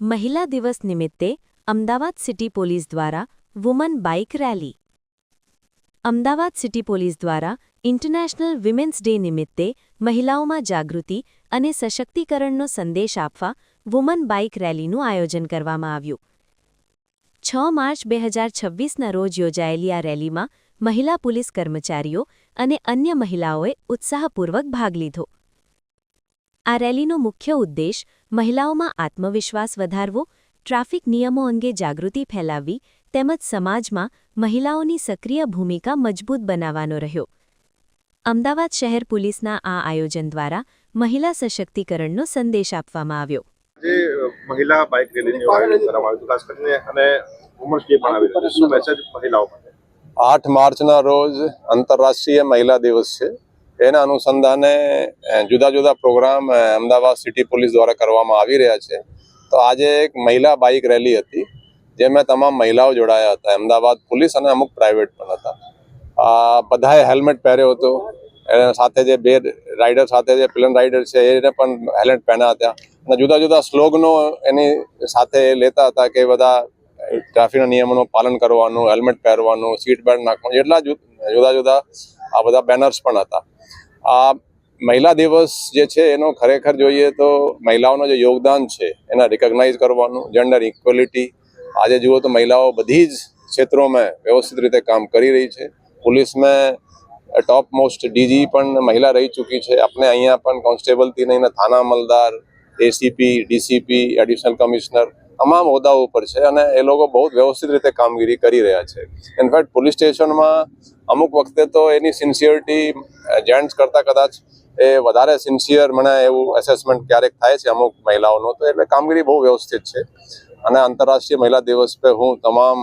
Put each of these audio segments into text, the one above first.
મહિલા દિવસ નિમિત્તે અમદાવાદ સિટી પોલીસ દ્વારા woman bike rally. Ahmedabad city police દ્વારા ઇન્ટરનેશનલ વિમેન્સ ડે નિમિત્તે મહિલાઓમાં જાગૃતિ અને સશક્તિકરણનો સંદેશ આપવા વુમન બાઇક રેલીનું આયોજન કરવામાં આવ્યું. 6 માર્ચ 2026ના રોજ યોજાયેલી આ રેલીમાં મહિલા પોલીસ કર્મચારીઓ અને અન્ય મહિલાઓએ ઉત્સાહપૂર્વક ભાગ લીધો. આ રેલીનો મુખ્ય ઉદ્દેશ મહિલાઓમાં આત્મવિશ્વાસ વધારવો, ટ્રાફિક નિયમો અંગે જાગૃતિ ફેલાવવી તેમજ સમાજમાં મહિલાઓની સક્રિય ભૂમિકા મજબૂત બનાવવાનો રહ્યો. અમદાવાદ શહેર પોલીસના આ આયોજન દ્વારા મહિલા સશક્તિકરણનો સંદેશ આપવામાં આવ્યો. જે મહિલા બાઇક રેલીનું આયોજન કરવામાં આવ્યું ખાસ કરીને અને વુમન્સ ડે પણ આવી રહ્યો છે. શું મેસેજ મહિલાઓ માટે? 8 માર્ચના રોજ આંતરરાષ્ટ્રીય મહિલા દિવસ છે. એના અનુસંધાને જુદા જુદા પ્રોગ્રામ અમદાવાદ સિટી પોલીસ દ્વારા કરવામાં આવી રહ્યા છે. તો આજે એક મહિલા બાઇક રેલી હતી જેમાં તમામ મહિલાઓ જોડાયા હતા. અમદાવાદ પોલીસ અને અમુક પ્રાઇવેટ પણ હતા. બધાએ હેલ્મેટ પહેર્યો હતો. સાથે જે બે રાઇડર સાથે જે પ્લેન રાઇડર છે એને પણ હેલ્મેટ પહેર્યા હતા અને જુદા જુદા સ્લોગનો એની સાથે લેતા હતા કે બધા ટ્રાફિકના નિયમોનું પાલન કરવાનું, હેલ્મેટ પહેરવાનું, સીટ બેલ્ટ નાખવાનું, એટલા જુદા જુદા આ બધા બેનર્સ પણ હતા. આ મહિલા દિવસ જે છે એનો ખરેખર જોઈએ તો મહિલાઓનું જે યોગદાન છે એને રિકોગ્નાઇઝ કરવાનું, જેન્ડર ઇક્વલિટી. આજે જુઓ તો મહિલાઓ બધી જ ક્ષેત્રોમાં વ્યવસ્થિત રીતે કામ કરી રહી છે. પુલિસમાં ટોપ મોસ્ટ ડીજી પણ મહિલા રહી ચૂકી છે. આપણે અહીંયા પણ કોન્સ્ટેબલથી લઈને થાના અમલદાર, એસીપી, ડીસીપી, એડિશનલ કમિશનર તમામ હોદ્દાઓ ઉપર છે અને એ લોકો બહુ વ્યવસ્થિત રીતે કામગીરી કરી રહ્યા છે. ઇનફેક્ટ પોલીસ સ્ટેશનમાં અમુક વખતે તો એની સિન્સિયરિટી જેન્ટ્સ કરતાં કદાચ એ વધારે સિન્સિયર મને એવું એસેસમેન્ટ ક્યારેક થાય છે અમુક મહિલાઓનો. તો એટલે કામગીરી બહુ વ્યવસ્થિત છે અને આંતરરાષ્ટ્રીય મહિલા દિવસ પર હું તમામ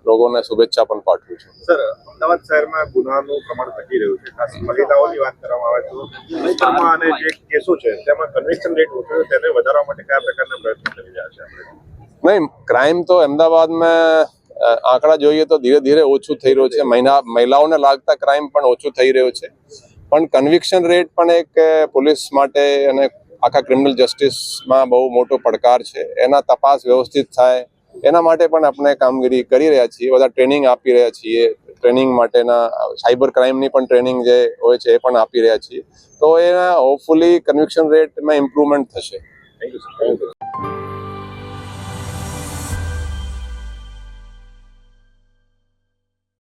લોકોને શુભેચ્છા પણ પાઠવું છું. સર, અમદાવાદ શહેરમાં ગુનાનું પ્રમાણ ઘટી રહ્યું છે. ખાસ મહિલાઓની વાત કરવામાં આવે તો દુષ્કર્મ અને જે કેસો છે તેમાં કન્વિક્શન રેટ ઓછો છે, તેને વધારવા માટે કયા પ્રકારના પ્રયત્નો કરી રહ્યા છે આપણે? નહીં, ક્રાઇમ તો અમદાવાદમાં આંકડા જોઈએ તો ધીરે ધીરે ઓછું થઈ રહ્યું છે. મહિલાઓને લાગતા ક્રાઇમ પણ ઓછું થઈ રહ્યું છે. પણ કન્વિક્શન રેટ પણ એક પોલીસ માટે અને આખા ક્રિમિનલ જસ્ટિસમાં બહુ મોટો પડકાર છે. એના તપાસ વ્યવસ્થિત થાય એના માટે પણ આપણે કામગીરી કરી રહ્યા છીએ. બધા ટ્રેનિંગ આપી રહ્યા છીએ. ટ્રેનિંગ માટેના સાયબર ક્રાઇમની પણ ટ્રેનિંગ જે હોય છે એ પણ આપી રહ્યા છીએ. તો એના હોપફુલી કન્વિક્શન રેટમાં ઇમ્પ્રુવમેન્ટ થશે. Thank you sir.